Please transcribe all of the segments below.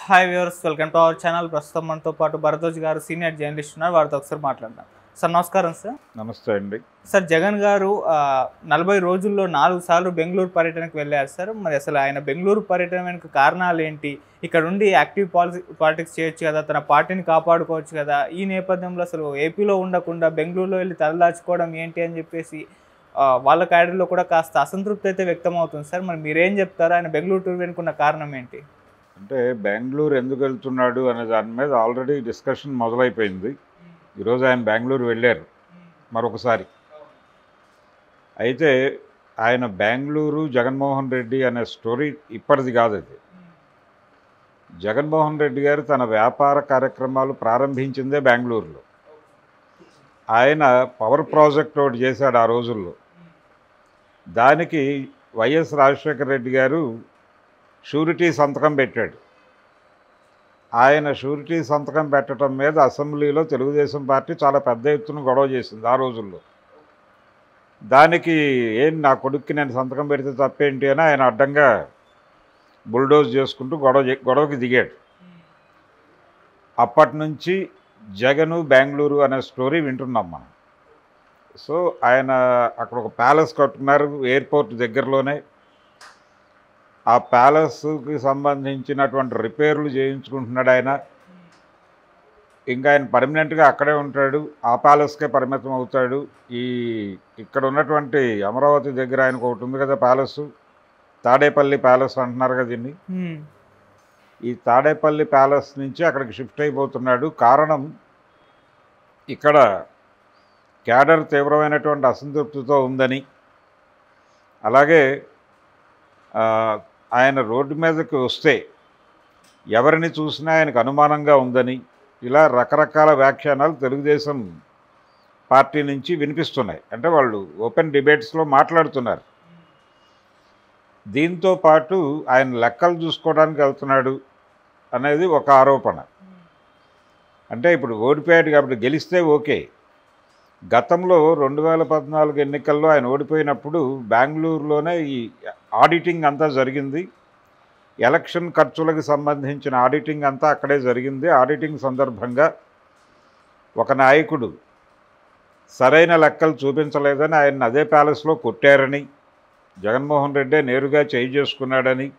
Hi viewers, welcome to our channel. ప్రస్తుతం మనతో పాటు భరద్వాజ్ గారు సీనియర్ జర్నలిస్ట్ ఉన్నారు. వారితో ఒకసారి మాట్లాడదాం. సార్ నమస్కారం. సార్ నమస్తే అండి. సార్ జగన్ గారు 40 రోజుల్లో 4 సార్లు బెంగళూరు పర్యటనకు వెళ్ళారు సార్. మరి అసలు ఆయన బెంగళూరు పర్యటన వెనుక కారణాలు ఏంటి? ఇక్కడ ఉండి యాక్టివ్ పాలిటిక్స్ చేయొచ్చు కదా, తన పార్టీని కాపాడుకోవచ్చు కదా. ఈ నేపథ్యంలో అసలు ఏపీలో ఉండకుండా బెంగళూరులో వెళ్ళి తలదాచుకోవడం ఏంటి అని చెప్పేసి వాళ్ళ క్యాడర్లో కూడా కాస్త అసంతృప్తి అయితే వ్యక్తం అవుతుంది సార్. మరి మీరేం చెప్తారు? ఆయన బెంగళూరు టూర్ వెనుకున్న కారణం ఏంటి? అంటే బెంగళూరు ఎందుకు వెళ్తున్నాడు అనే దాని మీద ఆల్రెడీ డిస్కషన్ మొదలైపోయింది. ఈరోజు ఆయన బెంగళూరు వెళ్ళారు మరొకసారి. అయితే ఆయన బెంగళూరు జగన్మోహన్ రెడ్డి అనే స్టోరీ ఇప్పటిది కాదు. అది జగన్మోహన్ రెడ్డి గారు తన వ్యాపార కార్యక్రమాలు ప్రారంభించిందే బెంగళూరులో. ఆయన పవర్ ప్రాజెక్ట్ ఒకటి చేశాడు ఆ రోజుల్లో. దానికి వైఎస్ రాజశేఖర రెడ్డి గారు షూరిటీ సంతకం పెట్టాడు. ఆయన షూరిటీ సంతకం పెట్టడం మీద అసెంబ్లీలో తెలుగుదేశం పార్టీ చాలా పెద్ద ఎత్తున గొడవ చేసింది ఆ రోజుల్లో. దానికి నా కొడుక్కి నేను సంతకం పెడితే తప్పేంటి అని ఆయన అడ్డంగా బుల్డోజ్ చేసుకుంటూ గొడవకి దిగాడు. అప్పటి నుంచి జగను బెంగళూరు అనే స్టోరీ వింటున్నాం మనం. సో ఆయన అక్కడ ఒక ప్యాలెస్ కట్టుకున్నారు ఎయిర్పోర్ట్ దగ్గరలోనే. ఆ ప్యాలెస్కి సంబంధించినటువంటి రిపేర్లు చేయించుకుంటున్నాడు ఆయన. ఇంకా ఆయన పర్మనెంట్గా అక్కడే ఉంటాడు, ఆ ప్యాలెస్కే పరిమితం అవుతాడు. ఇక్కడ ఉన్నటువంటి అమరావతి దగ్గర ఆయనకు ఒకటి ఉంది కదా ప్యాలెస్, తాడేపల్లి ప్యాలెస్ అంటున్నారు కదా దీన్ని. ఈ తాడేపల్లి ప్యాలెస్ నుంచి అక్కడికి షిఫ్ట్ అయిపోతున్నాడు. కారణం ఇక్కడ క్యాడర్ తీవ్రమైనటువంటి అసంతృప్తితో ఉందని, అలాగే ఆయన రోడ్డు మీదకి వస్తే ఎవరిని చూసినా ఆయనకు అనుమానంగా ఉందని, ఇలా రకరకాల వ్యాఖ్యానాలు తెలుగుదేశం పార్టీ నుంచి వినిపిస్తున్నాయి. అంటే వాళ్ళు ఓపెన్ డిబేట్స్లో మాట్లాడుతున్నారు. దీంతో పాటు ఆయన లెక్కలు చూసుకోవడానికి వెళ్తున్నాడు అనేది ఒక ఆరోపణ. అంటే ఇప్పుడు ఓడిపోయాడు కాబట్టి గెలిస్తే ఓకే. గతంలో 2014 ఎన్నికల్లో ఆయన ఓడిపోయినప్పుడు బెంగళూరులోనే ఈ ఆడిటింగ్ అంతా జరిగింది. ఎలక్షన్ ఖర్చులకు సంబంధించిన ఆడిటింగ్ అంతా అక్కడే జరిగింది. ఆడిటింగ్ సందర్భంగా ఒక నాయకుడు సరైన లెక్కలు చూపించలేదని ఆయన అదే ప్యాలెస్లో కొట్టారని, జగన్మోహన్ రెడ్డి నేరుగా చేయి చేసుకున్నాడని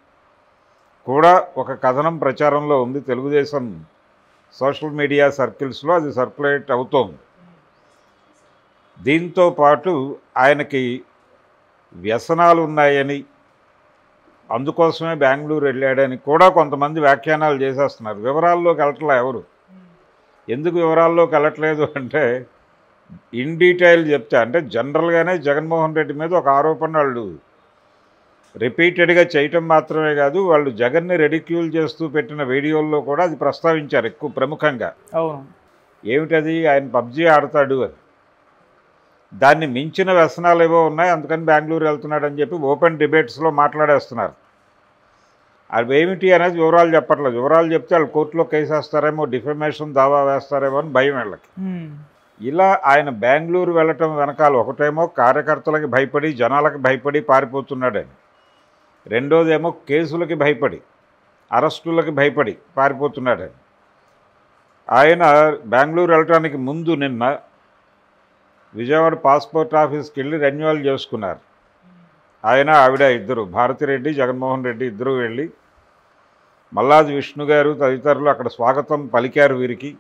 కూడా ఒక కథనం ప్రచారంలో ఉంది. తెలుగుదేశం సోషల్ మీడియా సర్కిల్స్లో అది సర్క్యులేట్ అవుతోంది. దీంతో పాటు ఆయనకి వ్యసనాలు ఉన్నాయని, అందుకోసమే బెంగళూరు వెళ్ళాడని కూడా కొంతమంది వ్యాఖ్యానాలు చేసేస్తున్నారు. వివరాల్లోకి వెళ్ళట్లే ఎవరు. ఎందుకు వివరాల్లోకి వెళ్ళట్లేదు అంటే, ఇన్ డీటెయిల్ చెప్తే, అంటే జనరల్గానే జగన్మోహన్ రెడ్డి మీద ఒక ఆరోపణ వాళ్ళు రిపీటెడ్గా చేయటం మాత్రమే కాదు, వాళ్ళు జగన్ని రెడిక్యూల్ చేస్తూ పెట్టిన వీడియోల్లో కూడా అది ప్రస్తావించారు ఎక్కువ ప్రముఖంగా. ఏమిటది? ఆయన పబ్జీ ఆడతాడు అని. దాన్ని మించిన వ్యసనాలు ఏవో ఉన్నాయి, అందుకని బెంగళూరు వెళ్తున్నాడని చెప్పి ఓపెన్ డిబేట్స్లో మాట్లాడేస్తున్నారు. అవి ఏమిటి అనేది వివరాలు చెప్పట్లేదు. వివరాలు చెప్తే వాళ్ళు కోర్టులో కేసు వేస్తారేమో, డిఫమేషన్ దావా వేస్తారేమో అని భయం వీళ్ళకి. ఇలా ఆయన బెంగళూరు వెళ్ళటం వెనకాల ఒకటేమో కార్యకర్తలకి భయపడి, జనాలకి భయపడి పారిపోతున్నాడని, రెండోదేమో కేసులకి భయపడి, అరెస్టులకి భయపడి పారిపోతున్నాడని. ఆయన బెంగళూరు వెళ్ళటానికి ముందు నిన్న విజయవాడ పాస్పోర్ట్ ఆఫీస్కి వెళ్ళి రెన్యువల్ చేసుకున్నారు. ఆయన ఆవిడ ఇద్దరు, భారతిరెడ్డి జగన్మోహన్ రెడ్డి ఇద్దరు వెళ్ళి మల్లాది విష్ణు గారు తదితరులు అక్కడ స్వాగతం పలికారు. వీరికి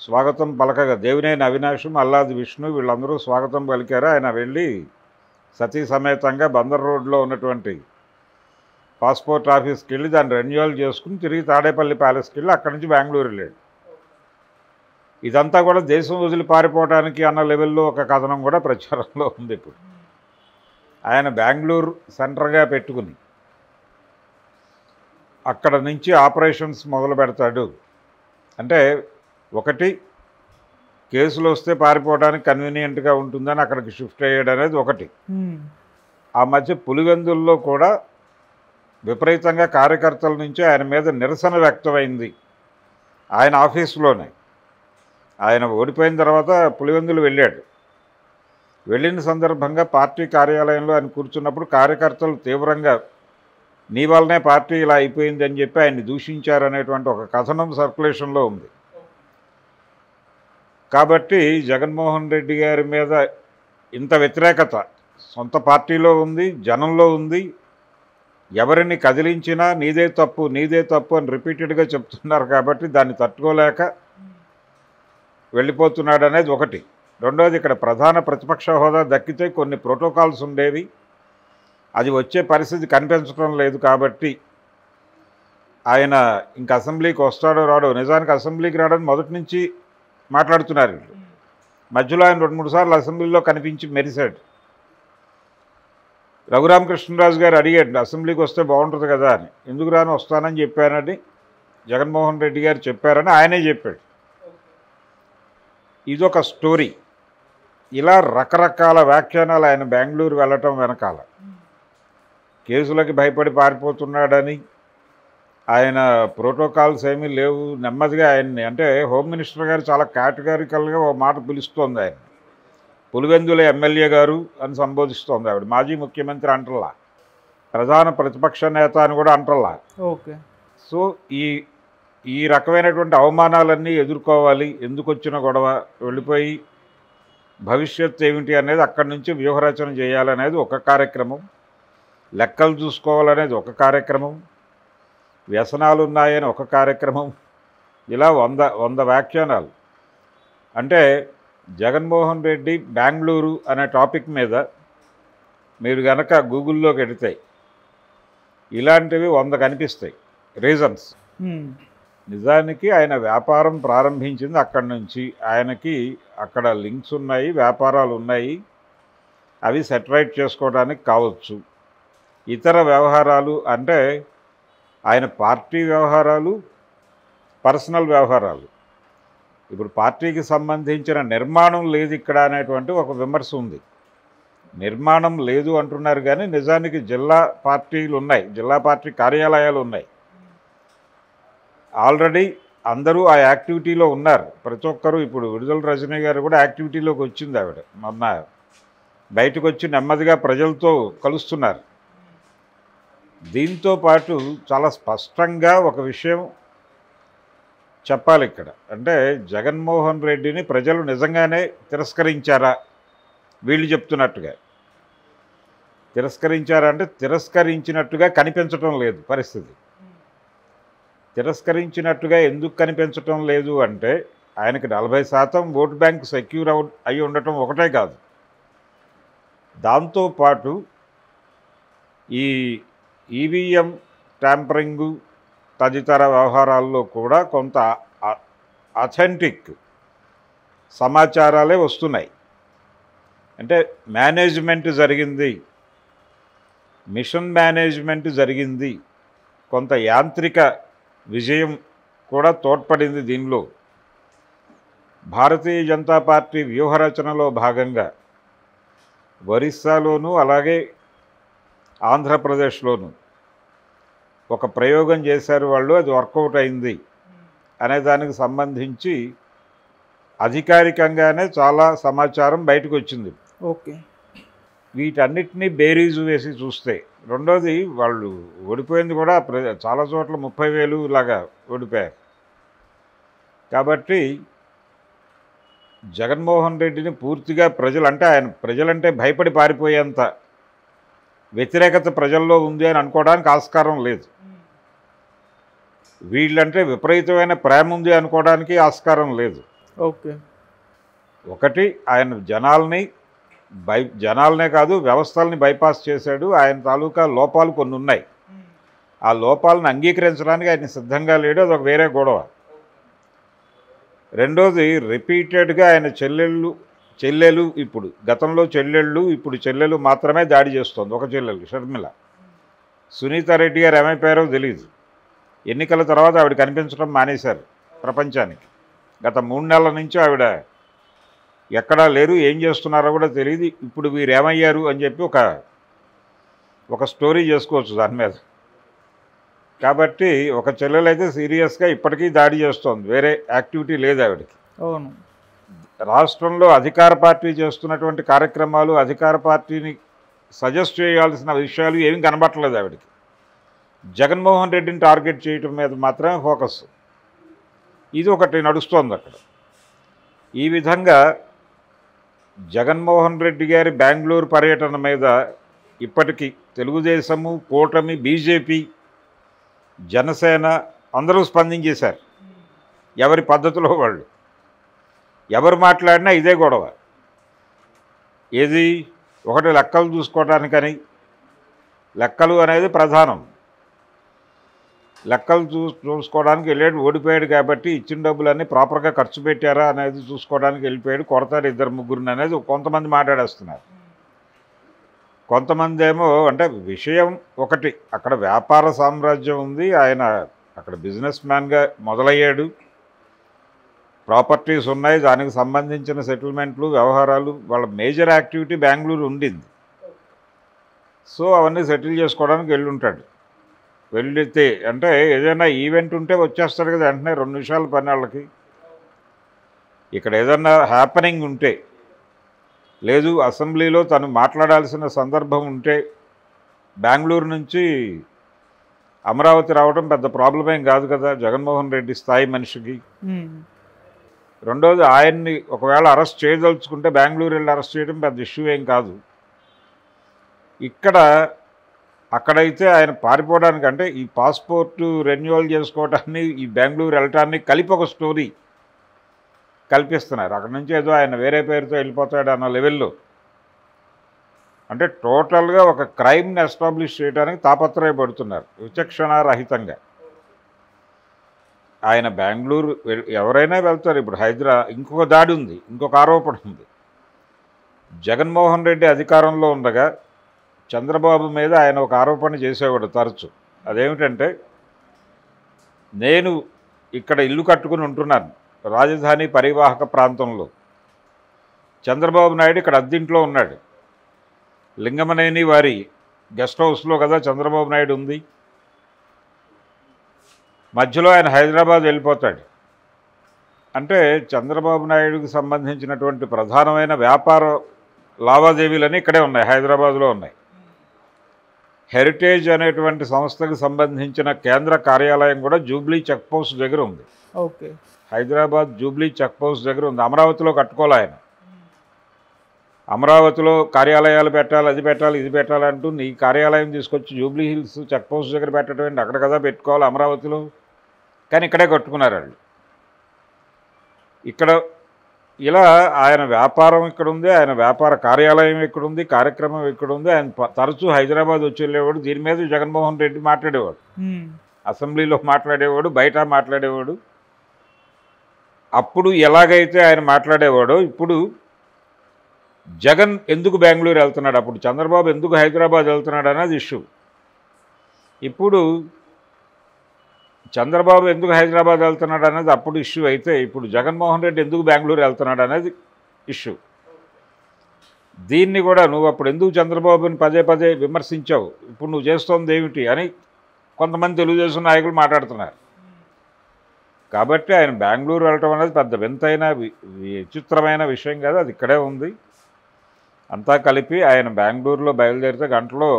స్వాగతం పలకగా దేవినేని అవినాష్, మల్లాది విష్ణు వీళ్ళందరూ స్వాగతం పలికారు. ఆయన వెళ్ళి సతీ సమేతంగా బందర్ రోడ్లో ఉన్నటువంటి పాస్పోర్ట్ ఆఫీస్కి వెళ్ళి దాన్ని రెన్యువల్ చేసుకుని తిరిగి తాడేపల్లి ప్యాలెస్కి వెళ్ళి అక్కడి నుంచి బెంగళూరు వెళ్ళాడు. ఇదంతా కూడా దేశం వదిలి పారిపోవడానికి అన్న లెవెల్లో ఒక కథనం కూడా ప్రచారంలో ఉంది. ఇప్పుడు ఆయన బెంగళూరు సెంటర్గా పెట్టుకుని అక్కడ నుంచి ఆపరేషన్స్ మొదలు పెడతాడు. అంటే ఒకటి, కేసులు వస్తే పారిపోవడానికి కన్వీనియంట్గా ఉంటుందని అక్కడికి షిఫ్ట్ అయ్యాడు అనేది ఒకటి. ఆ మధ్య పులివెందుల్లో కూడా విపరీతంగా కార్యకర్తల నుంచి ఆయన మీద నిరసన వ్యక్తమైంది ఆయన ఆఫీసులోనే. ఆయన ఓడిపోయిన తర్వాత పులివెందులు వెళ్ళాడు. వెళ్ళిన సందర్భంగా పార్టీ కార్యాలయంలో ఆయన కూర్చున్నప్పుడు కార్యకర్తలు తీవ్రంగా నీ వల్లనే పార్టీ ఇలా అయిపోయింది అని చెప్పి ఆయన్ని దూషించారనేటువంటి ఒక కథనం సర్క్యులేషన్లో ఉంది. కాబట్టి జగన్మోహన్ రెడ్డి గారి మీద ఇంత వ్యతిరేకత సొంత పార్టీలో ఉంది, జనంలో ఉంది. ఎవరిని కదిలించినా నీదే తప్పు అని రిపీటెడ్గా చెప్తున్నారు. కాబట్టి దాన్ని తట్టుకోలేక వెళ్ళిపోతున్నాడు అనేది ఒకటి. రెండోది, ఇక్కడ ప్రధాన ప్రతిపక్ష హోదా దక్కితే కొన్ని ప్రోటోకాల్స్ ఉండేవి, అది వచ్చే పరిస్థితి కనిపించడం లేదు. కాబట్టి ఆయన ఇంక అసెంబ్లీకి వస్తాడో రాడో. నిజానికి అసెంబ్లీకి రావడానికి మొదటి నుంచి మాట్లాడుతున్నారు వీళ్ళు. మధ్యలో ఆయన 2-3 సార్లు అసెంబ్లీలో కనిపించి మెరిశాడు. రఘురామకృష్ణరాజు గారు అడిగాడు అసెంబ్లీకి వస్తే బాగుంటుంది కదా అని. ఎందుకు రాను, వస్తానని చెప్పానని జగన్మోహన్ రెడ్డి గారు చెప్పారని ఆయనే చెప్పాడు. ఇదొక స్టోరీ. ఇలా రకరకాల వ్యాఖ్యానాలు ఆయన బెంగళూరు వెళ్ళటం వెనకాల కేసులకి భయపడి పారిపోతున్నాడని, ఆయన ప్రోటోకాల్స్ ఏమీ లేవు, నెమ్మదిగా ఆయన్ని, అంటే హోమ్ మినిస్టర్ గారు చాలా కేటగారికల్గా ఓ మాట పిలుస్తోంది ఆయన. పులివెందుల ఎమ్మెల్యే గారు అని సంబోధిస్తోంది ఆవిడ. మాజీ ముఖ్యమంత్రి అంటల్లా, ప్రధాన ప్రతిపక్ష నేత అని కూడా అంటల్లా. ఓకే. సో ఈ రకమైనటువంటి అవమానాలన్నీ ఎదుర్కోవాలి. ఎందుకు వచ్చిన గొడవ, వెళ్ళిపోయి భవిష్యత్తు ఏమిటి అనేది అక్కడి నుంచి వ్యూహరచన చేయాలనేది ఒక కార్యక్రమం, లెక్కలు చూసుకోవాలనేది ఒక కార్యక్రమం, వ్యసనాలు ఉన్నాయని ఒక కార్యక్రమం. ఇలా 100 వ్యాఖ్యానాలు. అంటే జగన్మోహన్ రెడ్డి బెంగళూరు అనే టాపిక్ మీద మీరు కనుక గూగుల్లోకి వెడితే ఇలాంటివి 100 కనిపిస్తాయి రీజన్స్. నిజానికి ఆయన వ్యాపారం ప్రారంభించింది అక్కడి నుంచి. ఆయనకి అక్కడ లింక్స్ ఉన్నాయి, వ్యాపారాలు ఉన్నాయి, అవి సెటరైట్ చేసుకోవడానికి కావచ్చు. ఇతర వ్యవహారాలు అంటే ఆయన పార్టీ వ్యవహారాలు, పర్సనల్ వ్యవహారాలు. ఇప్పుడు పార్టీకి సంబంధించిన నిర్మాణం లేదు ఇక్కడ అనేటువంటి ఒక విమర్శ ఉంది. నిర్మాణం లేదు అంటున్నారు కానీ నిజానికి జిల్లా పార్టీలు ఉన్నాయి, జిల్లా పార్టీ కార్యాలయాలు ఉన్నాయి. ఆల్రెడీ అందరూ ఆ యాక్టివిటీలో ఉన్నారు. ప్రతి ఒక్కరూ, ఇప్పుడు విడుదల రజనీ గారు కూడా యాక్టివిటీలోకి వచ్చింది. ఆవిడ మొన్న బయటకు వచ్చి నెమ్మదిగా ప్రజలతో కలుస్తున్నారు. దీంతో పాటు చాలా స్పష్టంగా ఒక విషయం చెప్పాలి ఇక్కడ. అంటే జగన్మోహన్ రెడ్డిని ప్రజలు నిజంగానే తిరస్కరించారా, వీళ్ళు చెప్తున్నట్టుగా తిరస్కరించారా అంటే తిరస్కరించినట్టుగా కనిపించటం లేదు పరిస్థితి. తిరస్కరించినట్టుగా ఎందుకు కనిపించటం లేదు అంటే ఆయనకి 40% ఓటు బ్యాంక్ సెక్యూర్ అయి ఉండటం ఒకటే కాదు, దాంతోపాటు ఈ ఈవీఎం ట్యాంపరింగు తదితర వ్యవహారాల్లో కూడా కొంత అథెంటిక్ సమాచారాలే వస్తున్నాయి. అంటే మేనేజ్మెంట్ జరిగింది, మిషన్ మేనేజ్మెంట్ జరిగింది, కొంత యాంత్రిక విజయం కూడా తోడ్పడింది దీనిలో. భారతీయ జనతా పార్టీ వ్యూహరచనలో భాగంగా ఒరిస్సాలోనూ అలాగే ఆంధ్రప్రదేశ్లోనూ ఒక ప్రయోగం చేశారు వాళ్ళు, అది వర్కౌట్ అయింది అనే దానికి సంబంధించి అధికారికంగానే చాలా సమాచారం బయటకు వచ్చింది. ఓకే. వీటన్నిటినీ బేరీజు వేసి చూస్తే, రెండోది వాళ్ళు ఓడిపోయింది కూడా చాలా చోట్ల 30,000 లాగా ఓడిపోయారు. కాబట్టి జగన్మోహన్ రెడ్డిని పూర్తిగా ప్రజలంటే భయపడి పారిపోయేంత వ్యతిరేకత ప్రజల్లో ఉంది అని అనుకోవడానికి ఆస్కారం లేదు. వీళ్ళంటే విపరీతమైన ప్రేమ ఉంది అనుకోవడానికి ఆస్కారం లేదు. ఓకే. ఒకటి, ఆయన జనాలనే కాదు వ్యవస్థల్ని బైపాస్ చేశాడు. ఆయన తాలూకా లోపాలు కొన్ని ఉన్నాయి, ఆ లోపాలను అంగీకరించడానికి ఆయన సిద్ధంగా లేడు, అదొక వేరే గొడవ. రెండోది, రిపీటెడ్గా ఆయన చెల్లెలు ఇప్పుడు గతంలో ఇప్పుడు చెల్లెలు మాత్రమే దాడి చేస్తోంది. ఒక చెల్లెలు షర్మిల. సునీత రెడ్డి గారు ఏమైపోయారో తెలియదు. ఎన్నికల తర్వాత ఆవిడ కనిపించడం మానేశారు ప్రపంచానికి. గత 3 నెలల నుంచి ఆవిడ ఎక్కడా లేరు, ఏం చేస్తున్నారో కూడా తెలియదు. ఇప్పుడు వీరు ఏమయ్యారు అని చెప్పి ఒక స్టోరీ చేసుకోవచ్చు దాని మీద. కాబట్టి ఒక చెల్లెలైతే సీరియస్గా ఇప్పటికీ దాడి చేస్తోంది, వేరే యాక్టివిటీ లేదు ఆవిడకి. అవును. రాష్ట్రంలో అధికార పార్టీ చేస్తున్నటువంటి కార్యక్రమాలు, అధికార పార్టీని సజెస్ట్ చేయాల్సిన విషయాలు ఏమీ కనబట్టలేదు ఆవిడకి. జగన్మోహన్ రెడ్డిని టార్గెట్ చేయటం మీద మాత్రమే ఫోకస్. ఇది ఒకటి నడుస్తోంది అక్కడ. ఈ విధంగా జగన్మోహన్ రెడ్డి గారి బెంగళూరు పర్యటన మీద ఇప్పటికీ తెలుగుదేశము, కూటమి, బీజేపీ, జనసేన అందరూ స్పందించేశారు. ఎవరి పద్ధతిలో వాళ్ళు. ఎవరు మాట్లాడినా ఇదే గొడవ. ఏది ఒకటి లెక్కలు చూసుకోవడానికని, లెక్కలు అనేది ప్రధానం. లెక్కలు చూసుకోవడానికి వెళ్ళాడు, ఓడిపోయాడు కాబట్టి ఇచ్చిన డబ్బులన్నీ ప్రాపర్గా ఖర్చు పెట్టారా అనేది చూసుకోవడానికి వెళ్ళిపోయాడు, కొడతాడు ఇద్దరు ముగ్గురిని అనేది కొంతమంది మాట్లాడేస్తున్నారు. కొంతమంది ఏమో అంటే విషయం ఒకటి, అక్కడ వ్యాపార సామ్రాజ్యం ఉంది, ఆయన అక్కడ బిజినెస్ మ్యాన్గా మొదలయ్యాడు, ప్రాపర్టీస్ ఉన్నాయి, దానికి సంబంధించిన సెటిల్మెంట్లు, వ్యవహారాలు, వాళ్ళ మేజర్ యాక్టివిటీ బెంగళూరు ఉండింది. సో అవన్నీ సెటిల్ చేసుకోవడానికి వెళ్ళి ఉంటాడు. వెళ్తే అంటే ఏదైనా ఈవెంట్ ఉంటే వచ్చేస్తాడు కదా వెంటనే 2 నిమిషాల పని వాళ్ళకి. ఇక్కడ ఏదన్నా హ్యాపెనింగ్ ఉంటే, లేదు అసెంబ్లీలో తను మాట్లాడాల్సిన సందర్భం ఉంటే బెంగళూరు నుంచి అమరావతి రావడం పెద్ద ప్రాబ్లం ఏం కాదు కదా జగన్మోహన్ రెడ్డి స్థాయి మనిషికి. రెండోది, ఆయన్ని ఒకవేళ అరెస్ట్ చేయదలుచుకుంటే బెంగళూరు వెళ్ళి అరెస్ట్ చేయడం పెద్ద ఇష్యూ ఏం కాదు. ఇక్కడ అక్కడైతే ఆయన పారిపోవడానికి అంటే ఈ పాస్పోర్టు రెన్యువల్ చేసుకోవటాన్ని, ఈ బెంగళూరు వెళ్ళటాన్ని కలిపి ఒక స్టోరీ కల్పిస్తున్నారు. అక్కడ నుంచి ఏదో ఆయన వేరే పేరుతో వెళ్ళిపోతాడు అన్న లెవెల్లో. అంటే టోటల్గా ఒక క్రైమ్ని ఎస్టాబ్లిష్ చేయడానికి తాపత్రయపడుతున్నారు విచక్షణారహితంగా. ఆయన బెంగళూరు ఎవరైనా వెళ్తారు. ఇప్పుడు ఇంకొక దాడి ఉంది, ఇంకొక ఆరోపణ ఉంది. జగన్మోహన్ రెడ్డి అధికారంలో ఉండగా చంద్రబాబు మీద ఆయన ఒక ఆరోపణ చేసేవాడు తరచు. అదేమిటంటే, నేను ఇక్కడ ఇల్లు కట్టుకుని ఉంటున్నాను రాజధాని పరివాహక ప్రాంతంలో, చంద్రబాబు నాయుడు ఇక్కడ అద్దెంట్లో ఉన్నాడు. లింగమనేని వారి గెస్ట్ హౌస్లో కదా చంద్రబాబు నాయుడు ఉంది. మధ్యలో ఆయన హైదరాబాద్ వెళ్ళిపోతాడు. అంటే చంద్రబాబు నాయుడుకి సంబంధించినటువంటి ప్రధానమైన వ్యాపార లావాదేవీలన్నీ ఇక్కడే ఉన్నాయి, హైదరాబాద్లో ఉన్నాయి. హెరిటేజ్ అనేటువంటి సంస్థకు సంబంధించిన కేంద్ర కార్యాలయం కూడా జూబ్లీ చెక్ పోస్ట్ దగ్గర ఉంది. Okay, Hyderabad Jubilee check post దగ్గర ఉంది. అమరావతిలో కట్టుకోవాలి ఆయన. అమరావతిలో కార్యాలయాలు పెట్టాలి, అది పెట్టాలి, ఇది పెట్టాలంటూ నీ కార్యాలయం తీసుకొచ్చి జూబ్లీ హిల్స్ చెక్ పోస్ట్ దగ్గర పెట్టడం ఏంటి? అక్కడ కదా పెట్టుకోవాలి అమరావతిలో. కానీ ఇక్కడే కట్టుకున్నారు వాళ్ళు. ఇక్కడ ఇలా ఆయన వ్యాపారం ఇక్కడ ఉంది, ఆయన వ్యాపార కార్యాలయం ఇక్కడ ఉంది, కార్యక్రమం ఇక్కడ ఉంది. ఆయన తరచూ హైదరాబాద్ వచ్చి వెళ్ళేవాడు. దీని మీద జగన్మోహన్ రెడ్డి మాట్లాడేవాడు, అసెంబ్లీలో మాట్లాడేవాడు, బయట మాట్లాడేవాడు. అప్పుడు ఎలాగైతే ఆయన మాట్లాడేవాడో ఇప్పుడు జగన్ ఎందుకు బెంగళూరు వెళ్తున్నాడు, అప్పుడు చంద్రబాబు ఎందుకు హైదరాబాద్ వెళ్తున్నాడు అనేది ఇష్యూ. ఇప్పుడు చంద్రబాబు ఎందుకు హైదరాబాద్ వెళ్తున్నాడు అనేది అప్పుడు ఇష్యూ అయితే, ఇప్పుడు జగన్మోహన్ రెడ్డి ఎందుకు బెంగళూరు వెళ్తున్నాడు అనేది ఇష్యూ. దీన్ని కూడా నువ్వు అప్పుడు ఎందుకు చంద్రబాబుని పదే పదే విమర్శించావు, ఇప్పుడు నువ్వు చేస్తోంది ఏమిటి అని కొంతమంది తెలుగుదేశం నాయకులు మాట్లాడుతున్నారు. కాబట్టి ఆయన బెంగళూరు వెళ్ళటం అనేది పెద్ద వింతైన విచిత్రమైన విషయం కాదు, అది ఇక్కడే ఉంది. అంతా కలిపి ఆయన బెంగళూరులో బయలుదేరితే గంటలో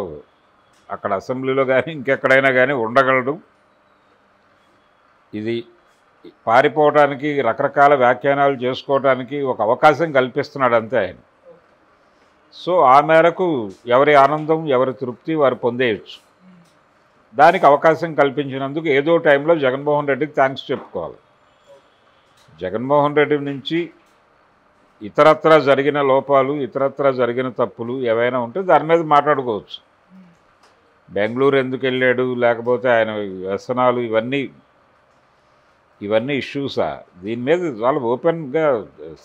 అక్కడ అసెంబ్లీలో కానీ ఇంకెక్కడైనా కానీ ఉండగలడు. ఇది పారిపోవడానికి, రకరకాల వ్యాఖ్యానాలు చేసుకోవడానికి ఒక అవకాశం కల్పిస్తున్నాడు అంతే ఆయన. సో ఆ మేరకు ఎవరి ఆనందం, ఎవరి తృప్తి వారు పొందేయచ్చు. దానికి అవకాశం కల్పించినందుకు ఏదో టైంలో జగన్మోహన్ రెడ్డికి థ్యాంక్స్ చెప్పుకోవాలి. జగన్మోహన్ రెడ్డి నుంచి ఇతరత్రా జరిగిన లోపాలు, ఇతరత్రా జరిగిన తప్పులు ఏవైనా ఉంటే దాని మీద మాట్లాడుకోవచ్చు. బెంగళూరు ఎందుకు వెళ్ళాడు, లేకపోతే ఆయన వ్యసనాలు, ఇవన్నీ ఇష్యూసా? దీని మీద చాలా ఓపెన్గా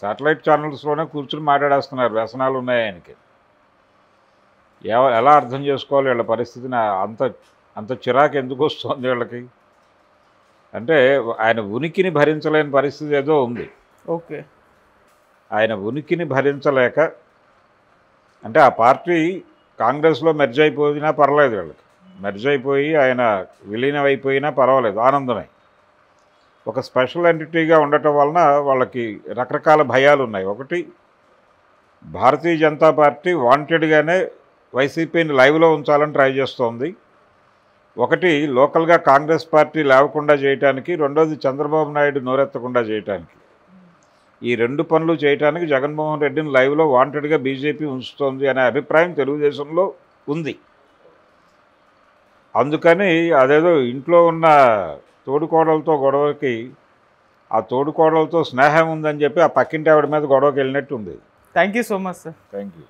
శాటిలైట్ ఛానల్స్లోనే కూర్చుని మాట్లాడేస్తున్నారు వ్యసనాలు ఉన్నాయి ఆయనకి. ఎలా అర్థం చేసుకోవాలి వీళ్ళ పరిస్థితిని? అంత చిరాకు ఎందుకు వస్తుంది వీళ్ళకి అంటే, ఆయన ఉనికిని భరించలేని పరిస్థితి ఏదో ఉంది. ఓకే, ఆయన ఉనికిని భరించలేక, అంటే ఆ పార్టీ కాంగ్రెస్లో మెర్జ్ అయిపోయినా పర్వాలేదు, వీళ్ళకి మెర్జ్ అయిపోయి ఆయన విలీనం అయిపోయినా పర్వాలేదు, ఆనందమే. ఒక స్పెషల్ ఎంటిటీగా ఉండటం వలన వాళ్ళకి రకరకాల భయాలు ఉన్నాయి. ఒకటి, భారతీయ జనతా పార్టీ వాంటెడ్గానే వైసీపీని లైవ్లో ఉంచాలని ట్రై చేస్తోంది. ఒకటి లోకల్గా కాంగ్రెస్ పార్టీ లేవకుండా చేయడానికి, రెండోది చంద్రబాబు నాయుడు నోరెత్తకుండా చేయడానికి. ఈ 2 పనులు చేయడానికి జగన్మోహన్ రెడ్డిని లైవ్లో వాంటెడ్గా బీజేపీ ఉంచుతోంది అనే అభిప్రాయం తెలుగుదేశంలో ఉంది. అందుకని అదేదో ఇంట్లో ఉన్న తోడుకోడలతో గొడవకి ఆ తోడుకోడలతో స్నేహం ఉందని చెప్పి ఆ పక్కింటి ఆవిడ మీద గొడవకి వెళ్ళినట్టు ఉంది. Thank you so much sir. Thank you.